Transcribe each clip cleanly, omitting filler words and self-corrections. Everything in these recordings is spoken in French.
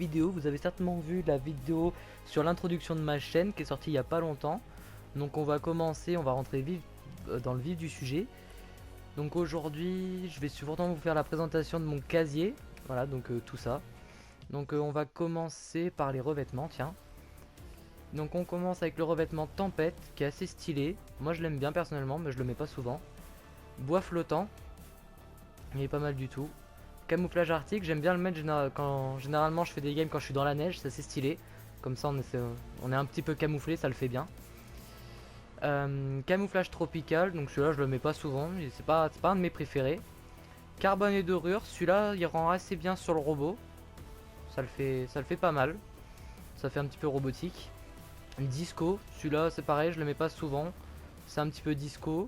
vidéo. Vous avez certainement vu la vidéo sur l'introduction de ma chaîne qui est sortie il y a pas longtemps. Donc on va commencer, on va rentrer dans le vif du sujet. Donc aujourd'hui je vais sûrement vous faire la présentation de mon casier. Voilà, donc tout ça. Donc on va commencer par les revêtements, tiens. Donc on commence avec le revêtement Tempête qui est assez stylé. Moi je l'aime bien personnellement mais je le mets pas souvent. Bois flottant, il est pas mal du tout. Camouflage arctique, j'aime bien le mettre généralement je fais des games quand je suis dans la neige, c'est assez stylé. Comme ça on est un petit peu camouflé, ça le fait bien. Camouflage tropical, donc celui-là je le mets pas souvent, c'est pas un de mes préférés. Carbone et dorure, celui-là il rend assez bien sur le robot. Ça le fait pas mal. Ça fait un petit peu robotique. Disco, celui-là c'est pareil, je le mets pas souvent. C'est un petit peu disco,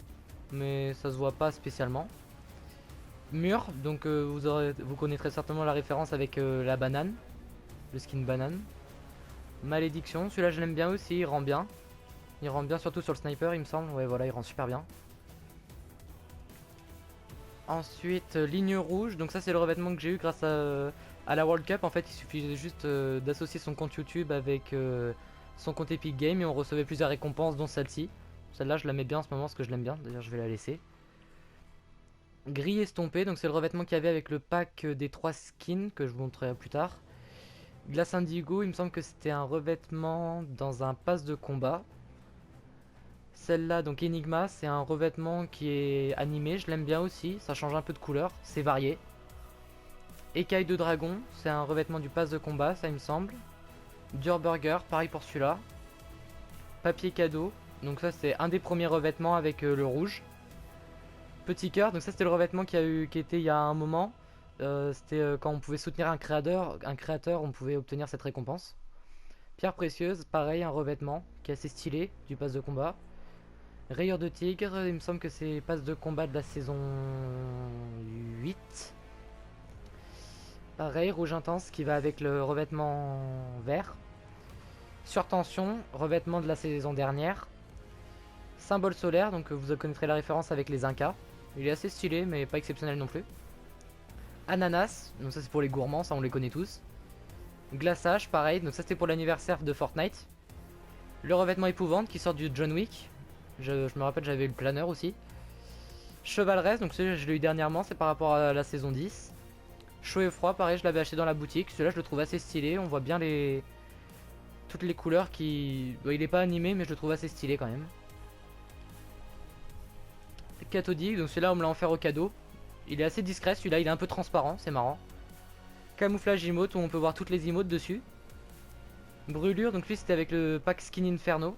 mais ça se voit pas spécialement. Mur, donc vous connaîtrez certainement la référence avec la banane, le skin banane. Malédiction, celui-là je l'aime bien aussi, il rend bien. Il rend bien surtout sur le sniper il me semble, ouais voilà il rend super bien. Ensuite ligne rouge, donc ça c'est le revêtement que j'ai eu grâce à la World Cup. En fait il suffisait juste d'associer son compte YouTube avec son compte Epic Game et on recevait plusieurs récompenses dont celle-ci. Celle-là je la mets bien en ce moment parce que je l'aime bien, d'ailleurs je vais la laisser. Gris estompé, donc c'est le revêtement qu'il y avait avec le pack des 3 skins que je vous montrerai plus tard. Glace indigo, il me semble que c'était un revêtement dans un pass de combat. Celle-là, donc Enigma, c'est un revêtement qui est animé, je l'aime bien aussi, ça change un peu de couleur, c'est varié. Écaille de dragon, c'est un revêtement du pass de combat, ça il me semble. Dur Burger, pareil pour celui-là. Papier cadeau, donc ça c'est un des premiers revêtements avec le rouge. Petit cœur, donc ça c'était le revêtement qui était il y a un moment. C'était quand on pouvait soutenir un créateur, on pouvait obtenir cette récompense. Pierre précieuse, pareil, un revêtement qui est assez stylé du pass de combat. Rayure de tigre, il me semble que c'est pass de combat de la saison 8. Pareil, rouge intense qui va avec le revêtement vert. Surtension, revêtement de la saison dernière. Symbole solaire, donc vous connaîtrez la référence avec les Incas. Il est assez stylé mais pas exceptionnel non plus. Ananas, donc ça c'est pour les gourmands, ça on les connaît tous. Glaçage, pareil, donc ça c'était pour l'anniversaire de Fortnite. Le revêtement épouvante qui sort du John Wick. Je me rappelle j'avais eu le planeur aussi. Chevaleresse, donc celui-là je l'ai eu dernièrement, c'est par rapport à la saison 10. Chaud et froid, pareil je l'avais acheté dans la boutique, celui-là je le trouve assez stylé, on voit bien toutes les couleurs qui... Bon, il est pas animé mais je le trouve assez stylé quand même. Cathodique, donc celui-là on me l'a offert au cadeau. Il est assez discret celui-là, il est un peu transparent, c'est marrant. Camouflage emote où on peut voir toutes les emotes dessus. Brûlure, donc lui c'était avec le pack Skin Inferno.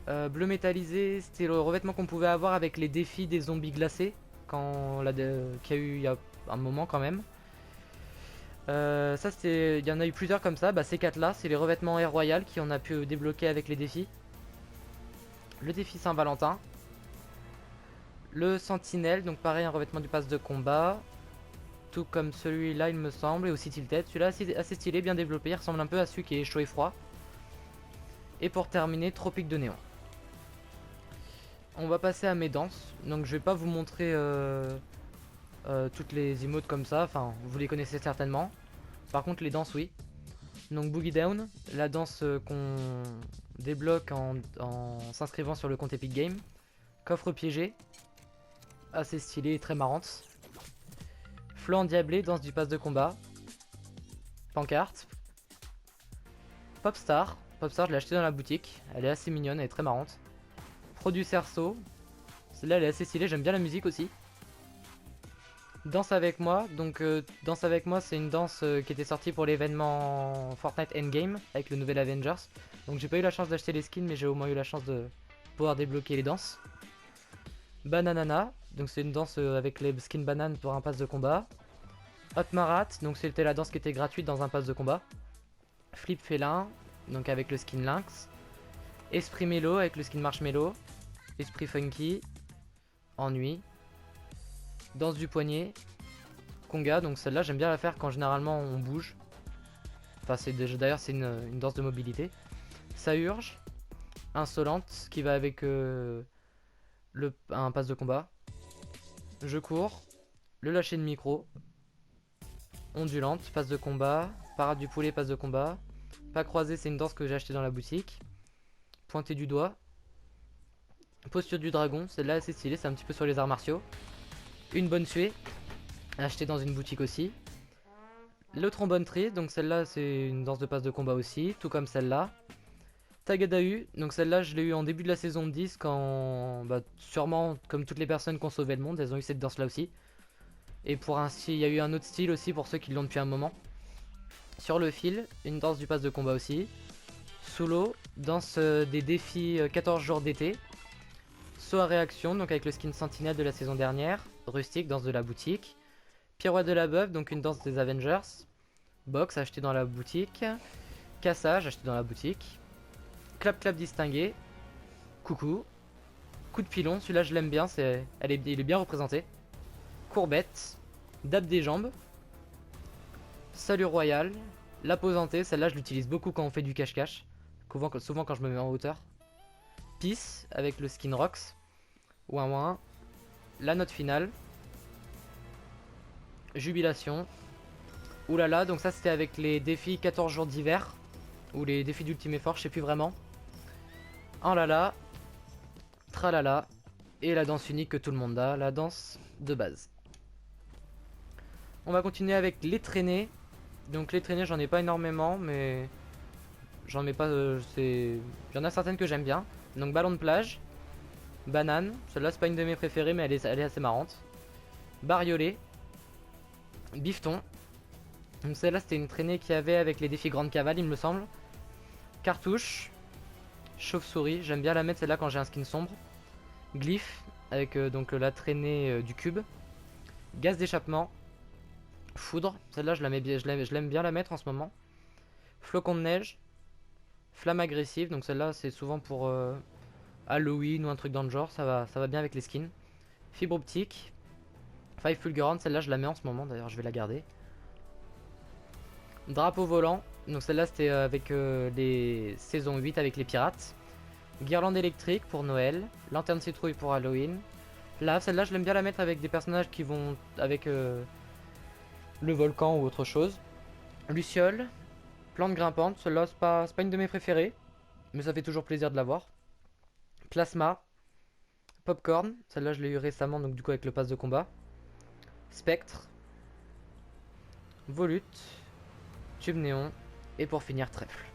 Bleu métallisé, c'était le revêtement qu'on pouvait avoir avec les défis des zombies glacés. Qu'il y a eu il y a un moment quand même. Ça c'était, il y en a eu plusieurs comme ça, ces 4 là, c'est les revêtements Air Royal qui on a pu débloquer avec les défis. Le défi Saint-Valentin. Le Sentinelle, donc pareil un revêtement du pass de combat. Tout comme celui-là il me semble, et aussi Tilted. Celui-là assez stylé, bien développé, il ressemble un peu à celui qui est chaud et froid. Et pour terminer, Tropique de Néon. On va passer à mes danses, donc je vais pas vous montrer toutes les emotes comme ça, enfin vous les connaissez certainement. Par contre les danses oui. Donc Boogie Down, la danse qu'on débloque en s'inscrivant sur le compte Epic Game. Coffre piégé, assez stylé et très marrante. Flanc endiablé, danse du pass de combat. Pancarte. Popstar. Popstar, je l'ai acheté dans la boutique. Elle est assez mignonne, elle est très marrante. Produit Cerceau. Celle-là, elle est assez stylée, j'aime bien la musique aussi. Danse avec moi. Donc, Danse avec moi, c'est une danse qui était sortie pour l'événement Fortnite Endgame avec le nouvel Avengers. Donc, j'ai pas eu la chance d'acheter les skins, mais j'ai au moins eu la chance de pouvoir débloquer les danses. Bananana. Donc, c'est une danse avec les skins bananes pour un pass de combat. Hot Marat, donc c'était la danse qui était gratuite dans un pass de combat. Flip Félin, donc avec le skin Lynx. Esprit Mélo avec le skin Marshmello. Esprit Funky. Ennui. Danse du poignet. Conga, donc celle-là j'aime bien la faire quand généralement on bouge. Enfin d'ailleurs c'est une danse de mobilité. Ça urge. Insolente qui va avec un pass de combat. Je cours. Le lâcher de micro. Ondulante, passe de combat. Parade du poulet, passe de combat. Pas croisé, c'est une danse que j'ai acheté dans la boutique. Pointer du doigt. Posture du dragon, celle-là assez stylée, c'est un petit peu sur les arts martiaux. Une bonne tuée, achetée dans une boutique aussi. Le trombone triste, donc celle-là c'est une danse de passe de combat aussi, tout comme celle-là. Tagadau, donc celle-là je l'ai eu en début de la saison 10 quand, sûrement comme toutes les personnes qui ont sauvé le monde, elles ont eu cette danse là aussi. Et pour un style, il y a eu un autre style aussi pour ceux qui l'ont depuis un moment. Sur le fil, une danse du passe de combat aussi. Sous l'eau, danse des défis 14 jours d'été. Saut à réaction, donc avec le skin sentinelle de la saison dernière. Rustique, danse de la boutique. Pirouette de la bœuf, donc une danse des Avengers. Box, acheté dans la boutique. Cassage, acheté dans la boutique. Clap clap distingué. Coucou. Coup de pilon, celui-là je l'aime bien, il est bien représenté. Courbette. Dab des jambes. Salut royal. La posantée, celle-là je l'utilise beaucoup quand on fait du cache-cache. Souvent quand je me mets en hauteur. Peace, avec le skin Rox. Ouin ouin. La note finale. Jubilation. Oulala, donc ça c'était avec les défis 14 jours d'hiver. Ou les défis d'ultime effort, je sais plus vraiment. Oh là là. Tralala. Et la danse unique que tout le monde a, la danse de base. On va continuer avec les traînées. Donc les traînées j'en ai pas énormément, mais j'en ai pas... Il y en a certaines que j'aime bien. Donc ballon de plage. Banane, celle-là c'est pas une de mes préférées mais elle est assez marrante. Bariolé. Bifton. Donc celle-là c'était une traînée qu'il y avait avec les défis grande cavale il me semble. Cartouche. Chauve-souris, j'aime bien la mettre celle-là quand j'ai un skin sombre. Glyphe, avec donc la traînée du cube. Gaz d'échappement. Foudre, celle-là je l'aime bien la mettre en ce moment. Flocon de neige. Flamme agressive, donc celle-là c'est souvent pour Halloween ou un truc dans le genre, ça va bien avec les skins. Fibre optique. Five fulgurante, celle-là je la mets en ce moment, d'ailleurs je vais la garder. Drapeau volant, donc celle-là c'était avec les saisons 8 avec les pirates. Guirlande électrique pour Noël. Lanterne citrouille pour Halloween. Là, celle-là je l'aime bien la mettre avec des personnages qui vont avec le volcan ou autre chose. Luciole. Plante grimpante, celle-là c'est pas une de mes préférées, mais ça fait toujours plaisir de la voir. Plasma. Popcorn, celle-là je l'ai eu récemment donc du coup avec le pass de combat. Spectre. Volute. Tube néon. Et pour finir trèfle.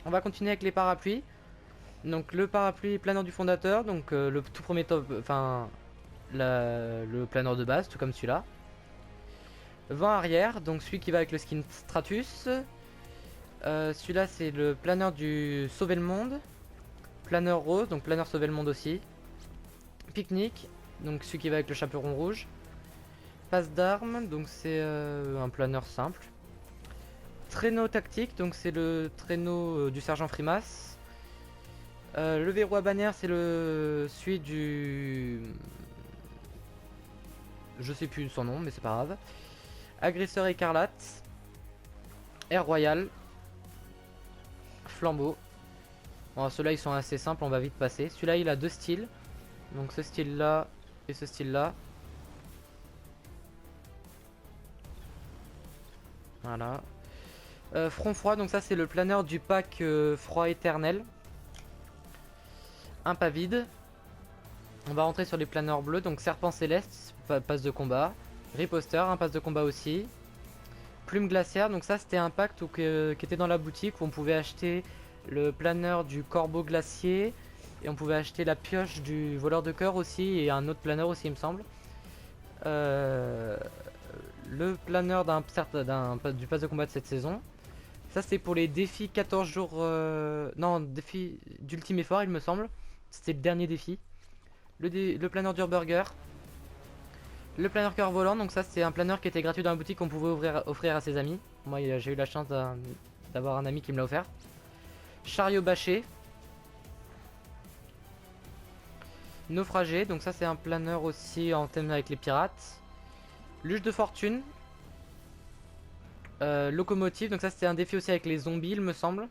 On va continuer avec les parapluies. Donc le parapluie planeur du fondateur, donc le tout premier top, enfin le planeur de base, tout comme celui-là. Vent arrière, donc celui qui va avec le skin Stratus. Celui-là c'est le planeur du Sauver le Monde. Planeur rose, donc planeur Sauver le Monde aussi. Pique-nique, donc celui qui va avec le chaperon rouge. Passe d'armes, donc c'est un planeur simple. Traîneau tactique, donc c'est le traîneau du sergent Frimas. Le verrou à bannière, c'est celui du... Je sais plus son nom, mais c'est pas grave. Agresseur écarlate. Air royal. Flambeau. Bon, ceux-là ils sont assez simples, on va vite passer. Celui-là il a deux styles. Donc ce style là et ce style là. Voilà. Front froid, donc ça c'est le planeur du pack froid éternel. Un pas vide. On va rentrer sur les planeurs bleus, donc serpent céleste, passe de combat. Riposter, un passe de combat aussi. Plume glaciaire, donc ça c'était un pack qui était dans la boutique où on pouvait acheter le planeur du corbeau glacier. Et on pouvait acheter la pioche du voleur de cœur aussi et un autre planeur aussi il me semble. Le planeur du pass de combat de cette saison. Ça c'est pour les défis 14 jours... non, défi d'ultime effort il me semble. C'était le dernier défi. Le planeur d'Urburger. Le planeur cœur volant, donc ça c'est un planeur qui était gratuit dans la boutique qu'on pouvait offrir à ses amis. Moi j'ai eu la chance d'avoir un ami qui me l'a offert. Chariot bâché. Naufragé, donc ça c'est un planeur aussi en thème avec les pirates. Luge de fortune. Locomotive, donc ça c'était un défi aussi avec les zombies il me semble.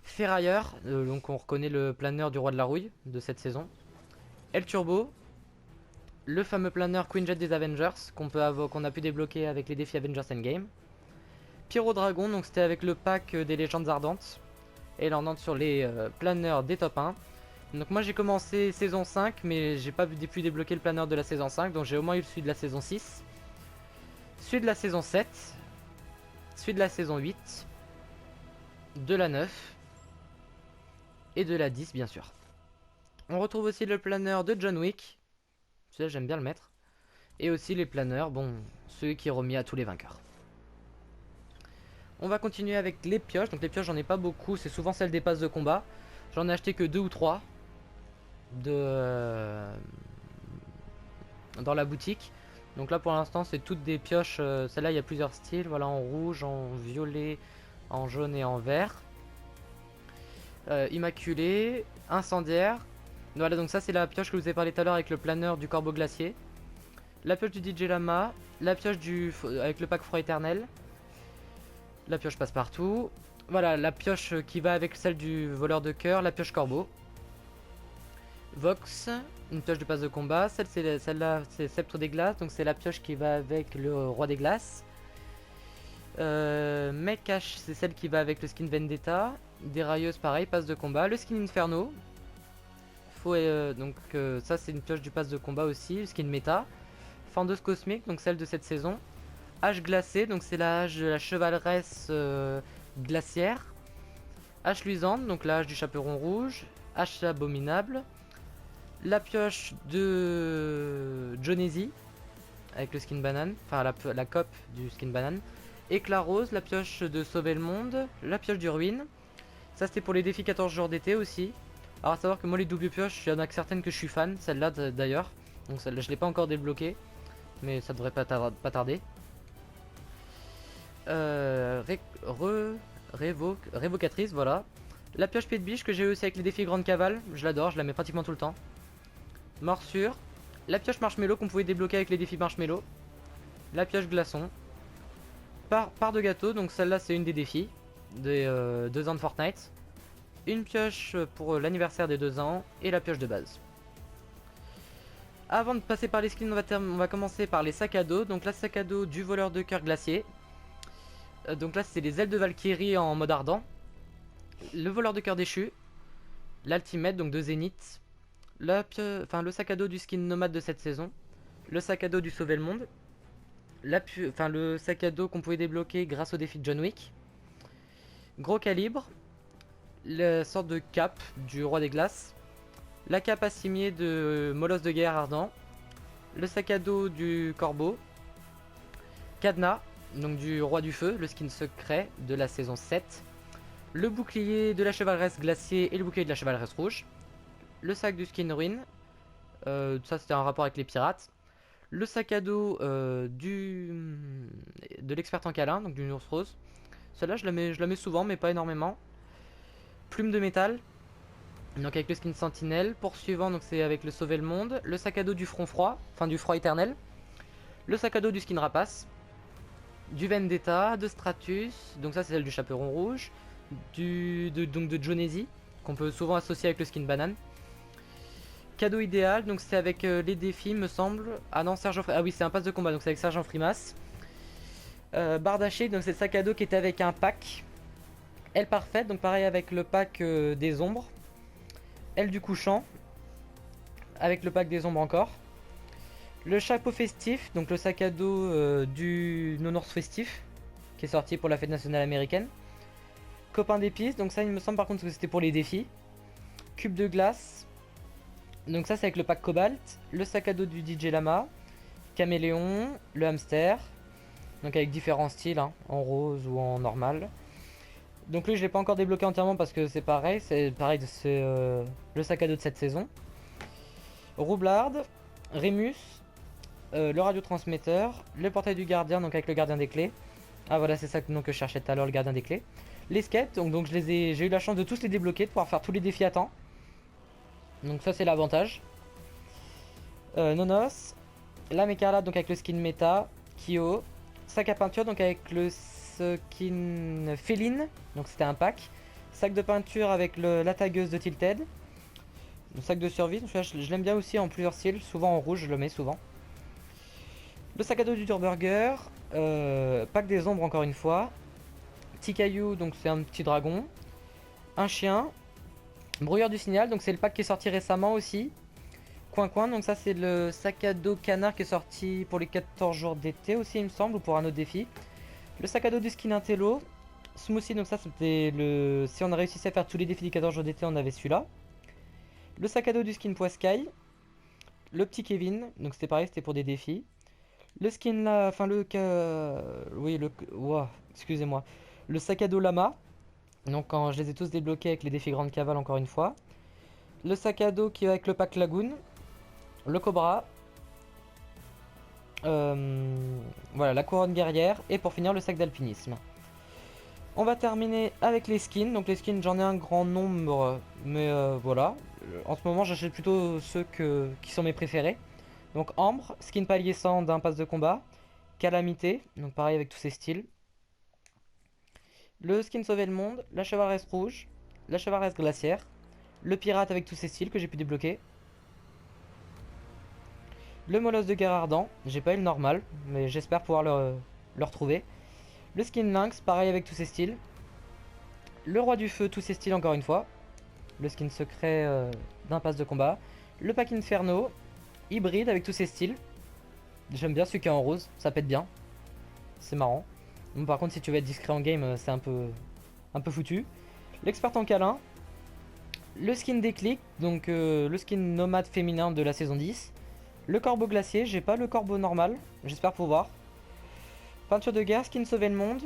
Ferrailleur, donc on reconnaît le planeur du roi de la rouille de cette saison. El Turbo. le fameux planeur Quinjet des Avengers qu'on a pu débloquer avec les défis Avengers Endgame. Pyro Dragon, donc c'était avec le pack des légendes ardentes. Et là on entre sur les planeurs des top 1. Donc moi j'ai commencé saison 5, mais j'ai pas pu débloquer le planeur de la saison 5, donc j'ai au moins eu celui de la saison 6. Celui de la saison 7. Celui de la saison 8. De la 9. Et de la 10 bien sûr. On retrouve aussi le planeur de John Wick. Celui-là j'aime bien le mettre. Et aussi les planeurs, bon, ceux qui est remis à tous les vainqueurs. On va continuer avec les pioches. Donc les pioches j'en ai pas beaucoup, c'est souvent celles des passes de combat. J'en ai acheté que 2 ou 3 dans la boutique. Donc là pour l'instant c'est toutes des pioches. Celle-là il y a plusieurs styles. Voilà, en rouge, en violet, en jaune et en vert. Immaculée, incendiaire. Voilà, donc ça c'est la pioche que je vous ai parlé tout à l'heure avec le planeur du corbeau glacier. La pioche du DJ Lama. La pioche avec le pack froid éternel. La pioche passe-partout. Voilà, la pioche qui va avec celle du voleur de cœur. La pioche corbeau. Vox, une pioche de passe de combat. Celle-là, c'est Sceptre des Glaces. Donc c'est la pioche qui va avec le Roi des Glaces. Mekash, c'est celle qui va avec le skin Vendetta. Dérailleuse, pareil, passe de combat. Le skin Inferno. Ça c'est une pioche du passe de combat aussi. Le skin méta. Fendeuse cosmique, donc celle de cette saison. Hache glacée, donc c'est la hache de la chevaleresse glaciaire. Hache luisante, donc la hache du chaperon rouge. Hache abominable. La pioche de Jonesy avec le skin banane, enfin la cope du skin banane. Éclat rose, la pioche de Sauver le Monde, la pioche du ruine. Ça c'était pour les défis 14 jours d'été aussi. Alors à savoir que moi les doubles pioches, il y en a que certaines que je suis fan, celle-là d'ailleurs. Donc celle-là je l'ai pas encore débloquée, mais ça devrait pas tarder. Révocatrice, voilà. La pioche pied de biche que j'ai aussi avec les défis grande cavale, je l'adore, je la mets pratiquement tout le temps. Morsure. La pioche marshmallow qu'on pouvait débloquer avec les défis marshmallow. La pioche glaçon. Part de gâteau, donc celle-là c'est une des défis des 2 ans de Fortnite. Une pioche pour l'anniversaire des 2 ans et la pioche de base. Avant de passer par les skins, on va commencer par les sacs à dos. Donc là, sac à dos du voleur de cœur glacier. Donc là, c'est les ailes de Valkyrie en mode ardent. Le voleur de cœur déchu. L'ultimate, donc de Zénith. Le sac à dos du skin nomade de cette saison. Le sac à dos du Sauver le Monde. Le sac à dos qu'on pouvait débloquer grâce au défi de John Wick. Gros calibre. La sorte de cape du Roi des Glaces. La cape à cimier de Molosse de guerre ardent. Le sac à dos du Corbeau. Cadenas, donc du Roi du Feu, le skin secret de la saison 7. Le bouclier de la chevaleresse glacier et le bouclier de la chevaleresse rouge. Le sac du skin ruine. Ça c'était un rapport avec les pirates. Le sac à dos de l'expert en câlin, donc du ours rose. Celle-là je la mets souvent mais pas énormément. Plume de métal. Donc avec le skin sentinelle. Poursuivant, donc c'est avec le sauver le monde. Le sac à dos du front froid, enfin du froid éternel. Le sac à dos du skin rapace. Du Vendetta, de Stratus, donc ça c'est celle du chaperon rouge. Donc de Jonesy, qu'on peut souvent associer avec le skin banane. Cadeau idéal, donc c'est avec les défis me semble. Ah non, Sergent Frimas, ah oui c'est un pass de combat, donc c'est avec Sergent Frimas. Bardaché, donc c'est le sac à dos qui est avec un pack. Aile parfaite, donc pareil avec le pack des ombres. Aile du couchant, avec le pack des ombres encore. Le chapeau festif, donc le sac à dos du nounours festif, qui est sorti pour la fête nationale américaine. Copain d'épices, donc ça il me semble par contre que c'était pour les défis. Cube de glace, donc ça c'est avec le pack cobalt. Le sac à dos du DJ Lama. Caméléon, le hamster, donc avec différents styles, hein, en rose ou en normal. Donc lui je l'ai pas encore débloqué entièrement parce que c'est pareil, c'est le sac à dos de cette saison. Roublarde, Rémus, le radiotransmetteur, le portail du gardien, donc avec le gardien des clés. Ah voilà, c'est ça que je cherchais tout à l'heure, le gardien des clés. Les skates, donc j'ai eu la chance de tous les débloquer, de pouvoir faire tous les défis à temps. Donc ça c'est l'avantage. Nonos, lame écarlate, donc avec le skin méta. Kyo, sac à peinture, donc avec le skin féline, donc c'était un pack. Sac de peinture avec la tagueuse de Tilted. Le sac de survie, celui-là, je l'aime bien aussi en plusieurs styles, souvent en rouge, je le mets souvent. Le sac à dos du Durburger, pack des ombres encore une fois. Petit caillou, donc c'est un petit dragon. Un chien. Brouilleur du signal, donc c'est le pack qui est sorti récemment aussi. Coin coin, donc ça c'est le sac à dos canard qui est sorti pour les 14 jours d'été aussi il me semble, ou pour un autre défi. Le sac à dos du skin Intello. Smoothie, donc ça c'était le... Si on a réussi à faire tous les défis des 14 jours d'été, on avait celui-là. Le sac à dos du skin Poiscaille. Le petit Kevin, donc c'était pareil, c'était pour des défis. Le skin là, enfin le... Oui, le... Ouah, excusez-moi. Le sac à dos lama. Donc quand je les ai tous débloqués avec les défis grande cavale encore une fois. Le sac à dos qui est avec le pack lagoon. Le cobra. Voilà, la couronne guerrière. Et pour finir, le sac d'alpinisme. On va terminer avec les skins. Donc les skins, j'en ai un grand nombre. Mais voilà. En ce moment, j'achète plutôt ceux qui sont mes préférés. Donc Ambre, skin palier 100 d'un pass de combat. Calamité, donc pareil avec tous ces styles. Le skin sauver le monde. La chevaleresse rouge. La chevaleresse glaciaire. Le pirate avec tous ses styles que j'ai pu débloquer. Le molosse de guerre ardent. J'ai pas eu le normal, mais j'espère pouvoir le retrouver. Le skin lynx, pareil avec tous ses styles. Le roi du feu, tous ses styles encore une fois. Le skin secret d'un pass de combat. Le pack inferno. Hybride avec tous ses styles. J'aime bien celui qui est en rose, ça pète bien. C'est marrant. Bon, par contre, si tu veux être discret en game, c'est un peu foutu. L'expert en câlin. Le skin déclic, donc le skin nomade féminin de la saison 10. Le corbeau glacier, j'ai pas le corbeau normal, j'espère pouvoir. Peinture de guerre, skin sauver le monde.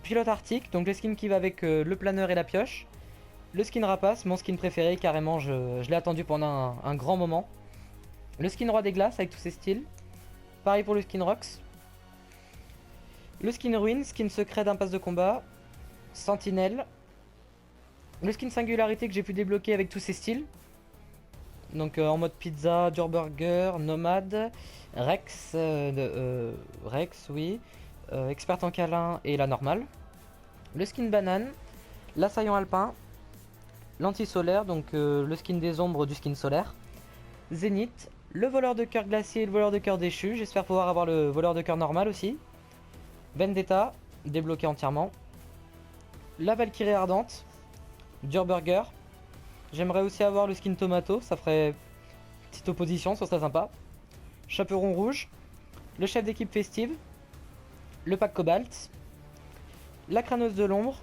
Pilote arctique, donc le skin qui va avec le planeur et la pioche. Le skin rapace, mon skin préféré, carrément, je l'ai attendu pendant un grand moment. Le skin roi des glaces avec tous ses styles. Pareil pour le skin Rox. Le skin ruine, skin secret d'un pass de combat. Sentinelle. Le skin singularité que j'ai pu débloquer avec tous ses styles. Donc en mode pizza, Durburger, nomade, Rex, Rex oui, expert en câlin et la normale. Le skin banane, l'assaillant alpin, l'anti-solaire, donc le skin des ombres du skin solaire. Zénith, le voleur de cœur glacier et le voleur de cœur déchu, j'espère pouvoir avoir le voleur de cœur normal aussi. Vendetta, débloqué entièrement. La Valkyrie ardente. Durburger. J'aimerais aussi avoir le skin tomato, ça ferait petite opposition, ça serait sympa. Chaperon rouge. Le chef d'équipe festive. Le pack cobalt. La crâneuse de l'ombre.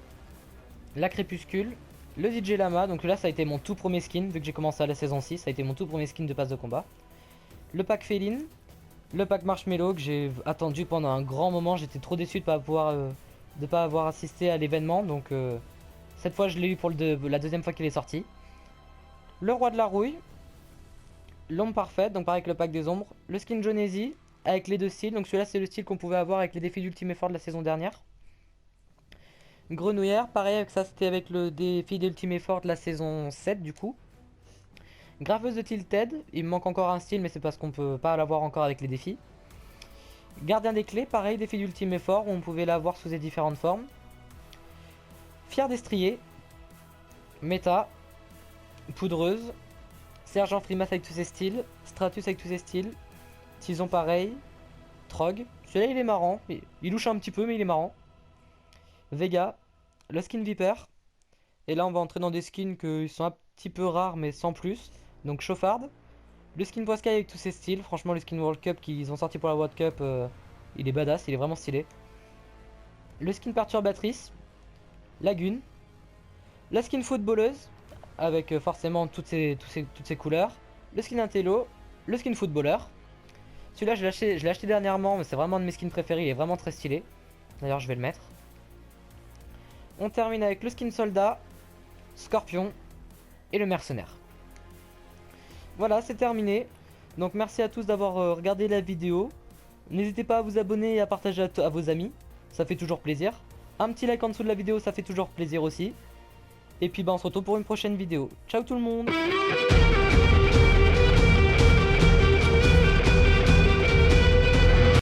La crépuscule. Le DJ Lama, donc là ça a été mon tout premier skin, vu que j'ai commencé à la saison 6, ça a été mon tout premier skin de passe de combat. Le pack féline. Le pack marshmallow que j'ai attendu pendant un grand moment, j'étais trop déçu de pas avoir assisté à l'événement, donc cette fois je l'ai eu pour la deuxième fois qu'il est sorti. Le roi de la rouille. L'ombre parfaite, donc pareil avec le pack des ombres. Le skin Jonesy, avec les deux styles, donc celui-là c'est le style qu'on pouvait avoir avec les défis d'Ultime Effort de la saison dernière. Grenouillère, pareil avec ça c'était avec le défi d'Ultime Effort de la saison 7 du coup. Graveuse de Tilted, il me manque encore un style mais c'est parce qu'on peut pas l'avoir encore avec les défis. Gardien des clés, pareil, défi d'Ultime Effort où on pouvait l'avoir sous ses différentes formes. Fier d'Estrier. Méta. Poudreuse. Sergent Frimas avec tous ses styles. Stratus avec tous ses styles. Tison pareil. Trog. Celui-là il est marrant. Il louche un petit peu mais il est marrant. Vega. Le skin Viper. Et là on va entrer dans des skins qui sont un petit peu rares mais sans plus. Donc chauffarde. Le skin Poiscaille avec tous ses styles. Franchement le skin World Cup qu'ils ont sorti pour la World Cup, il est badass, il est vraiment stylé. Le skin Perturbatrice. Lagune. La skin Footballeuse. Avec forcément toutes ces couleurs. Le skin Intello. Le skin Footballeur. Celui-là je l'ai acheté dernièrement mais c'est vraiment un de mes skins préférés, il est vraiment très stylé. D'ailleurs je vais le mettre. On termine avec le skin Soldat. Scorpion. Et le mercenaire. Voilà, c'est terminé. Donc merci à tous d'avoir regardé la vidéo. N'hésitez pas à vous abonner et à partager à vos amis. Ça fait toujours plaisir. Un petit like en dessous de la vidéo, ça fait toujours plaisir aussi. Et puis bah on se retrouve pour une prochaine vidéo. Ciao tout le monde!